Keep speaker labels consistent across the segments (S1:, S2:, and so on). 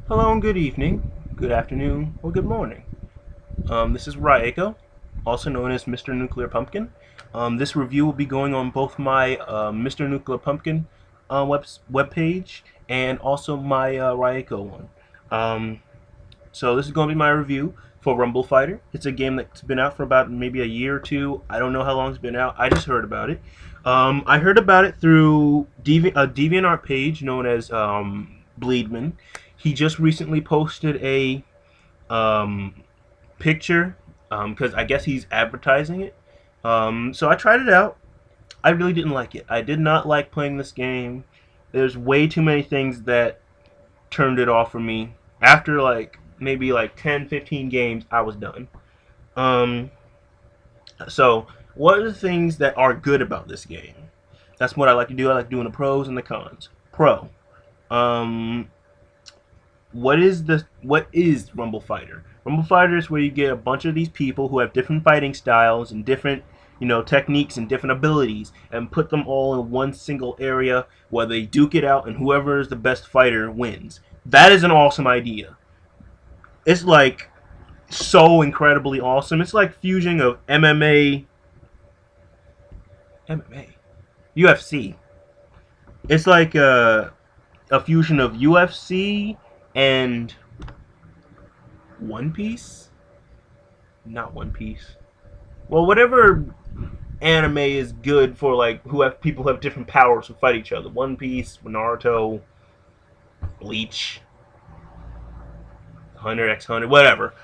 S1: Hello and good evening, good afternoon, or good morning. This is Raiko, also known as Mr. Nuclear Pumpkin. This review will be going on both my Mr. Nuclear Pumpkin web page and also my Raiko one. Um, so this is going to be my review for Rumble Fighter. It's a game that's been out for about maybe a year or two. I don't know how long it's been out. I just heard about it. I heard about it through a DeviantArt page known as Bleedman. He just recently posted a um, picture because I guess he's advertising it. So I tried it out. I really didn't like it. I did not like playing this game. There's way too many things that turned it off for me. After like maybe like 10, 15 games, I was done. Um, so what are the things that are good about this game? That's what I like to do. I like doing the pros and the cons. Pro. Um, what is Rumble Fighter? Rumble Fighter is where you get a bunch of these people who have different fighting styles and different, techniques and different abilities, and put them all in one single area where they duke it out, and whoever is the best fighter wins. That is an awesome idea. It's like so incredibly awesome. It's like fusion of MMA, UFC. It's like a fusion of UFC and One Piece? Not One Piece. Well, whatever anime is good for like who have people who have different powers who fight each other. One Piece, Naruto, Bleach, Hunter x Hunter, whatever.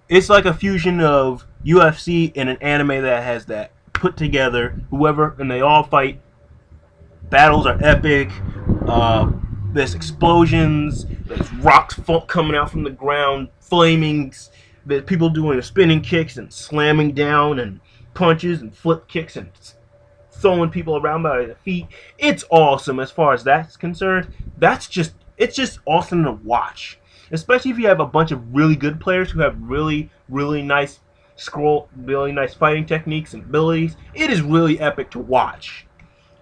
S1: It's like a fusion of UFC and an anime that has that put together. Whoever and they all fight. Battles are epic. There's explosions. There's rocks coming out from the ground, flamings. There's people doing spinning kicks and slamming down, and punches and flip kicks and throwing people around by the feet. It's awesome as far as that's concerned. It's just awesome to watch, especially if you have a bunch of really good players who have really nice really nice fighting techniques and abilities. It is really epic to watch,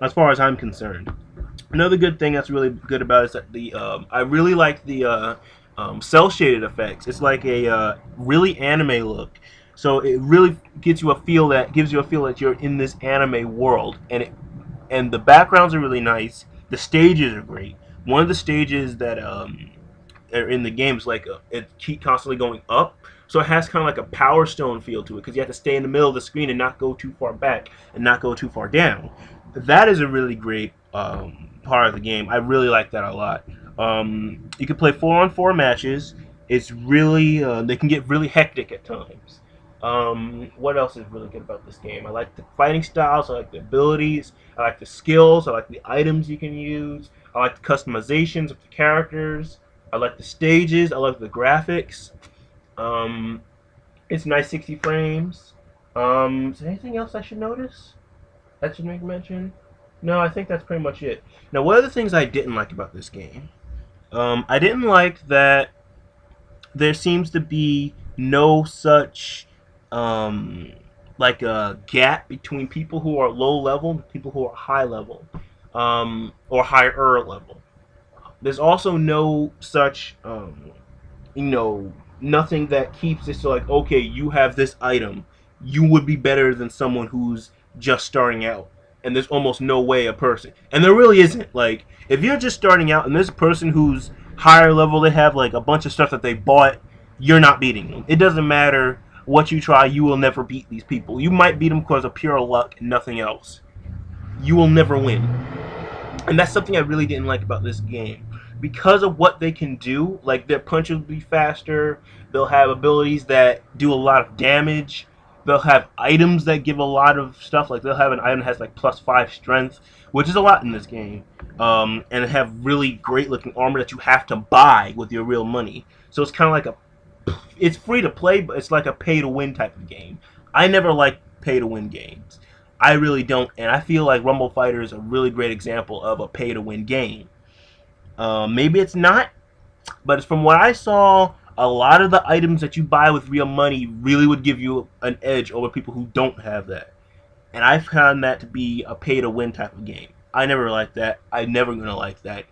S1: as far as I'm concerned. Another good thing that's really good about it is that I really like the cell shaded effects. It's like a really anime look, so it really gives you a feel that you're in this anime world, and the backgrounds are really nice. The stages are great. One of the stages that are in the game is like it keep constantly going up, so it has kind of like a Power Stone feel to it because you have to stay in the middle of the screen and not go too far back and not go too far down. That is a really great part of the game. I really like that a lot. You can play 4-on-4 matches. It's really they can get really hectic at times. What else is really good about this game? I like the fighting styles. I like the abilities. I like the skills. I like the items you can use. I like the customizations of the characters. I like the stages. I like the graphics. Um, it's nice 60 frames. Is there anything else I should notice? That should make mention? No, I think that's pretty much it. Now, what are the things I didn't like about this game? I didn't like that there seems to be no such um, like a gap between people who are low level and people who are high level, or higher level. There's also no such nothing that keeps it so like, okay, you have this item, you would be better than someone who's just starting out, and there's almost no way a person, and there really isn't. Like, if you're just starting out and there's a person who's higher level, they have like a bunch of stuff that they bought, you're not beating them. It doesn't matter what you try, you will never beat these people. You might beat them because of pure luck and nothing else. You will never win. And that's something I really didn't like about this game. Because of what they can do, like their punches will be faster, they'll have abilities that do a lot of damage, they'll have items that give a lot of stuff, like they'll have an item that has like +5 strength, which is a lot in this game, and have really great looking armor that you have to buy with your real money. So it's kind of like it's free to play, but it's like a pay to win type of game. I never like pay to win games. I really don't, and I feel like Rumble Fighter is a really great example of a pay-to-win game. Maybe it's not, but from what I saw, a lot of the items that you buy with real money really would give you an edge over people who don't have that. And I found that to be a pay-to-win type of game. I never liked that. I'm never going to like that.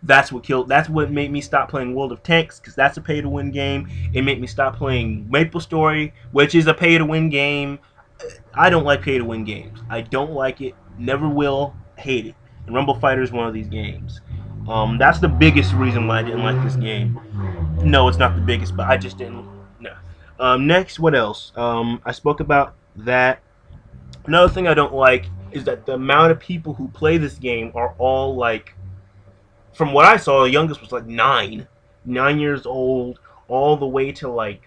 S1: That's what killed. That's what made me stop playing World of Tanks, because that's a pay-to-win game. It made me stop playing MapleStory, which is a pay-to-win game. I don't like pay-to-win games. I don't like it. Never will. Hate it. And Rumble Fighter is one of these games. That's the biggest reason why I didn't like this game. No, it's not the biggest, but I just didn't. No. Next, what else? I spoke about that. Another thing I don't like is that the amount of people who play this game are all like, from what I saw, the youngest was like 9 years old, all the way to like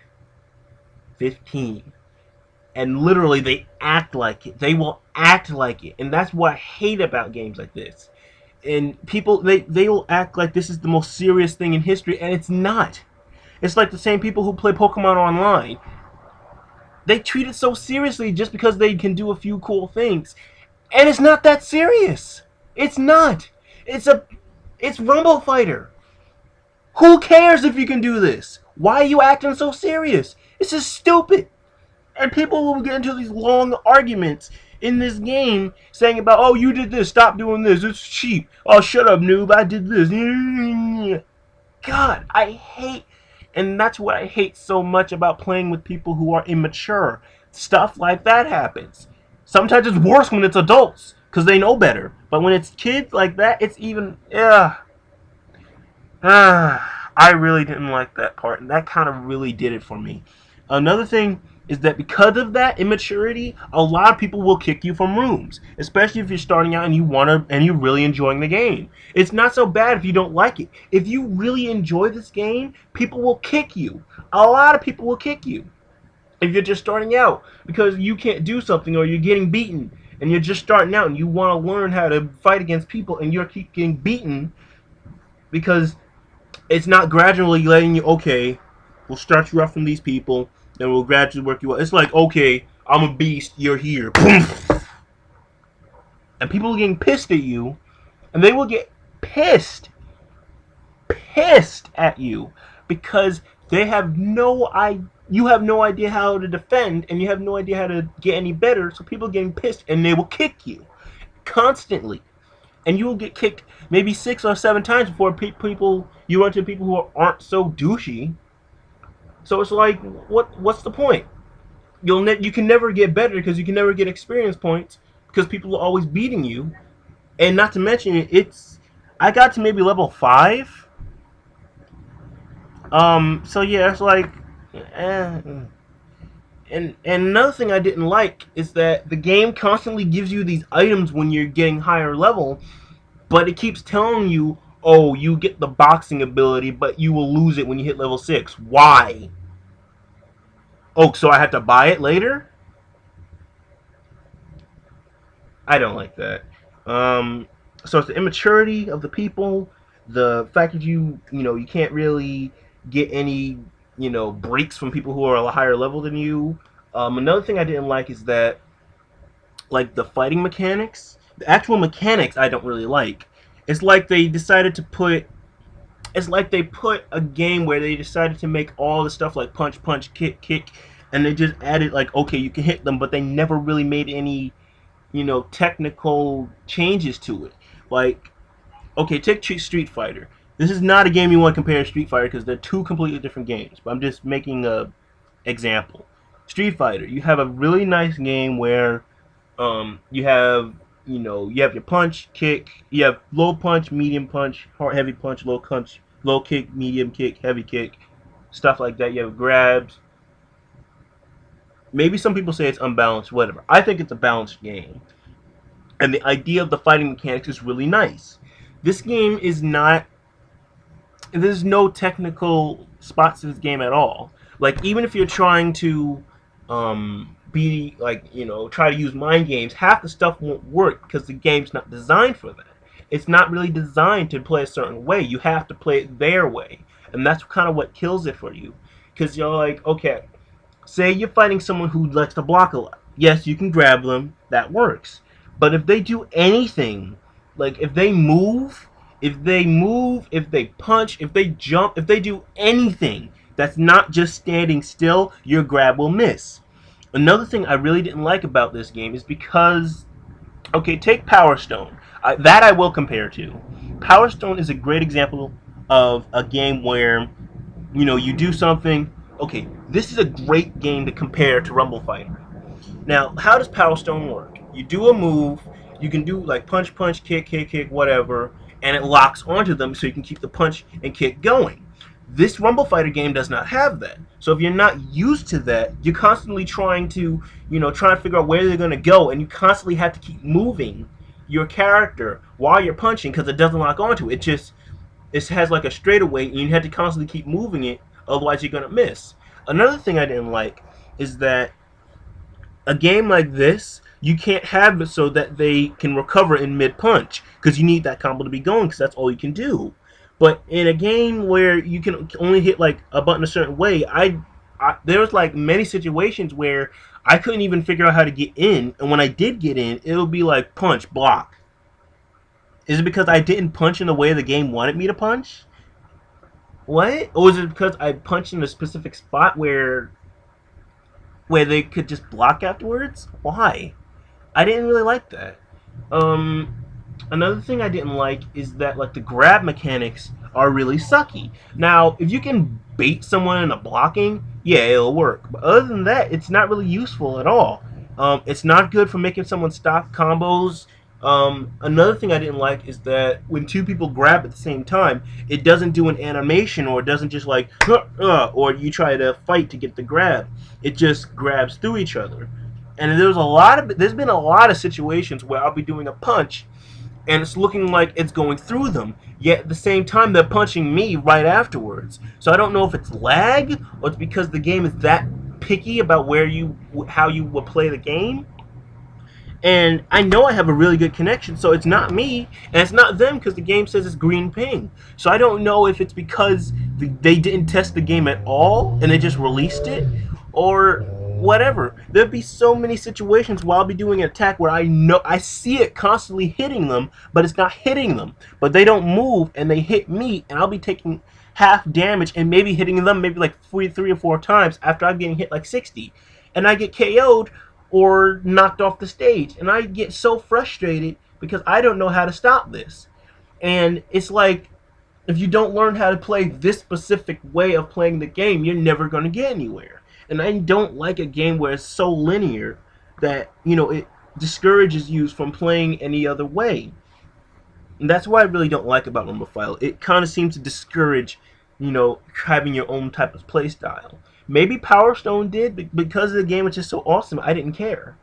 S1: 15. And literally, they act like it. They will act like it. And that's what I hate about games like this. And people, they will act like this is the most serious thing in history, and it's not. It's like the same people who play Pokemon Online. They treat it so seriously just because they can do a few cool things. And it's not that serious. It's not. It's Rumble Fighter. Who cares if you can do this? Why are you acting so serious? It's just stupid. And people will get into these long arguments in this game saying about, oh, you did this, stop doing this, it's cheap. Oh, shut up, noob, I did this. God, I hate, and that's what I hate so much about playing with people who are immature. Stuff like that happens. Sometimes it's worse when it's adults, because they know better. But when it's kids like that, it's even, I really didn't like that part, and that kind of really did it for me. Another thing is that because of that immaturity, a lot of people will kick you from rooms, especially if you're starting out and you're really enjoying the game. It's not so bad if you don't like it. If you really enjoy this game, people will kick you. A lot of people will kick you if you're just starting out because you can't do something or you're getting beaten and you're just starting out and you want to learn how to fight against people and you're keep getting beaten because it's not gradually letting you, okay, we'll start you off from these people, then we'll gradually work you up. It's like, okay, I'm a beast, you're here. And people are getting pissed at you, and they will get pissed at you because they have no idea. You have no idea how to defend, and you have no idea how to get any better, so people are getting pissed, and they will kick you constantly. And you will get kicked maybe 6 or 7 times before you run into people who aren't so douchey. So it's like, what's the point? You can never get better because you can never get experience points because people are always beating you. And not to mention, I got to maybe level 5. So yeah, it's like, And another thing I didn't like is that the game constantly gives you these items when you're getting higher level, but it keeps telling you, oh, you get the boxing ability, but you will lose it when you hit level 6. Why? Oh, so I have to buy it later? I don't like that. So it's the immaturity of the people, the fact that you can't really get any, breaks from people who are a higher level than you. Another thing I didn't like is that, like, the fighting mechanics, the actual mechanics I don't really like. It's like they decided to put, it's like they put a game where they decided to make all the stuff like punch, punch, kick, kick, and they just added, like, okay, you can hit them, but they never really made any, technical changes to it. Like, okay, take Street Fighter. This is not a game you want to compare to Street Fighter because they're 2 completely different games, but I'm just making a example. Street Fighter, you have a really nice game where you have your punch, kick, you have low punch, medium punch, heavy punch, low kick, medium kick, heavy kick, stuff like that. You have grabs. Maybe some people say it's unbalanced, whatever. I think it's a balanced game. And the idea of the fighting mechanics is really nice. This game is not, there's no technical spots in this game at all. Like, even if you're trying to be like, try to use mind games, half the stuff won't work because the game's not designed for that. It's not really designed to play a certain way. You have to play it their way. And that's kind of what kills it for you. Because you're like, okay, say you're fighting someone who likes to block a lot. Yes, you can grab them. That works. But if they do anything, like if they move, if they punch, if they jump, if they do anything that's not just standing still, your grab will miss. Another thing I really didn't like about this game is because, okay, take Power Stone. That I will compare to. Power Stone is a great example of a game where you do something. Okay, this is a great game to compare to Rumble Fighter. Now, how does Power Stone work? You do a move, you can do like punch, punch, kick, kick, kick, whatever, and it locks onto them so you can keep the punch and kick going. This Rumble Fighter game does not have that. So if you're not used to that, you're constantly trying to, trying to figure out where they're going to go, and you constantly have to keep moving your character while you're punching because it doesn't lock onto it. It has like a straightaway, and you have to constantly keep moving it, otherwise you're going to miss. Another thing I didn't like is that a game like this, you can't have it so that they can recover in mid-punch, because you need that combo to be going, because that's all you can do. But in a game where you can only hit like a button a certain way, there was like many situations where I couldn't even figure out how to get in, and when I did get in, it would be like punch, block. Is it because I didn't punch in the way the game wanted me to punch? What? Or is it because I punched in a specific spot where they could just block afterwards? Why? I didn't really like that. Another thing I didn't like is that like the grab mechanics are really sucky. Now, if you can bait someone into blocking, yeah, it'll work. But other than that, it's not really useful at all. It's not good for making someone stop combos. Another thing I didn't like is that when two people grab at the same time, it doesn't do an animation, or it doesn't just like, or you try to fight to get the grab. It just grabs through each other. And there's been a lot of situations where I'll be doing a punch, and it's looking like it's going through them, yet at the same time they're punching me right afterwards. So I don't know if it's lag, or it's because the game is that picky about how you will play the game. And I know I have a really good connection, so it's not me, and it's not them, because the game says it's green ping. So I don't know if it's because they didn't test the game at all, and they just released it, or whatever. There'd be so many situations where I'll be doing an attack where I see it constantly hitting them, but it's not hitting them. But they don't move, and they hit me, and I'll be taking half damage, and maybe hitting them maybe like 3 or 4 times after I'm getting hit like 60. And I get KO'd, or knocked off the stage, and I get so frustrated because I don't know how to stop this. And it's like, if you don't learn how to play this specific way of playing the game, you're never going to get anywhere. And I don't like a game where it's so linear that it discourages you from playing any other way. And that's what I really don't like about Rumble Fighter. It kind of seems to discourage having your own type of play style. Maybe Power Stone did, because the game was just so awesome, I didn't care.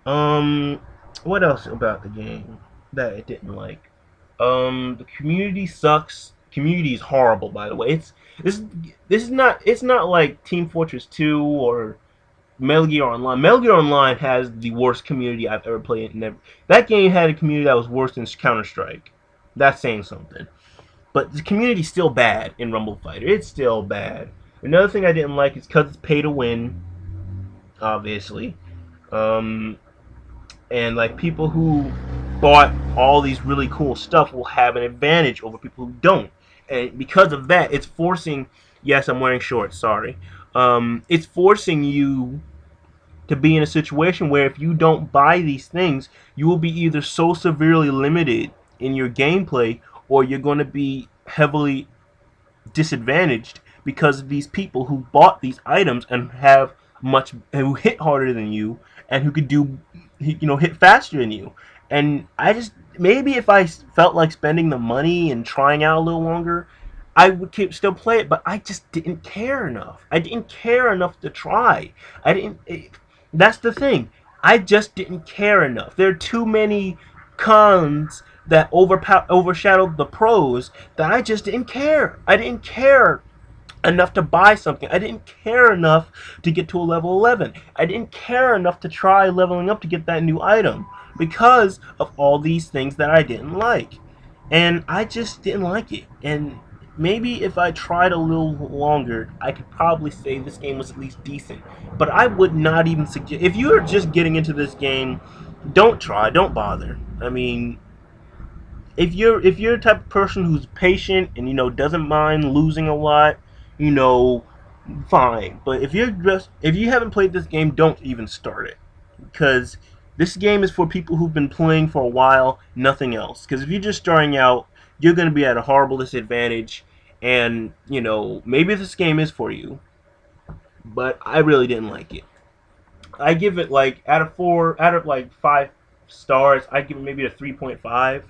S1: What else about the game that I didn't like? The community sucks. Community is horrible, by the way. It's not like Team Fortress 2 or Metal Gear Online. Metal Gear Online has the worst community I've ever played. That game had a community that was worse than Counter-Strike. That's saying something. But the community's still bad in Rumble Fighter. It's still bad. Another thing I didn't like is because it's pay to win, obviously. And like people who bought all these really cool stuff will have an advantage over people who don't. And because of that, it's forcing... Yes, I'm wearing shorts, sorry. It's forcing you to be in a situation where if you don't buy these things, you will be either so severely limited in your gameplay, or you're going to be heavily disadvantaged because of these people who bought these items and who hit harder than you, and who could hit faster than you. And maybe if I felt like spending the money and trying out a little longer, I would still play it, but I just didn't care enough. I didn't care enough to try. That's the thing. I just didn't care enough. There are too many cons that overshadowed the pros that I just didn't care. I didn't care enough to buy something. I didn't care enough to get to a level 11. I didn't care enough to try leveling up to get that new item because of all these things that I didn't like. And I just didn't like it. And maybe if I tried a little longer, I could probably say this game was at least decent. But I would not even suggest... If you're just getting into this game, don't try. Don't bother. I mean... If you're the type of person who's patient and doesn't mind losing a lot, fine. But if you haven't played this game, don't even start it, because This game is for people who've been playing for a while, nothing else. Because if you're just starting out, you're going to be at a horrible disadvantage. And, you know, maybe this game is for you. But I really didn't like it. I give it like, out of like 5 stars, I give it maybe a 3.5.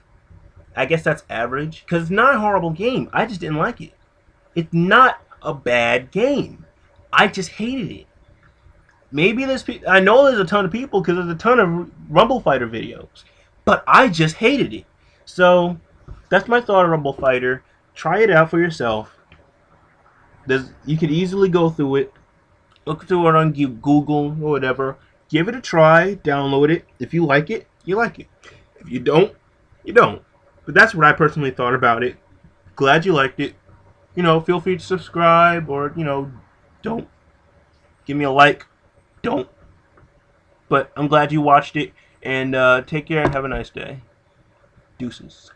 S1: I guess that's average. Because it's not a horrible game. I just didn't like it. It's not a bad game. I just hated it. Maybe I know there's a ton of people because there's a ton of Rumble Fighter videos, but I just hated it. So that's my thought on Rumble Fighter. Try it out for yourself. You can easily go through it, look through it on Google or whatever. Give it a try. Download it. If you like it, you like it. If you don't, you don't. But that's what I personally thought about it. Glad you liked it. You know, feel free to subscribe or, you know, don't. Give me a like. Don't. But I'm glad you watched it, and take care and have a nice day. Deuces.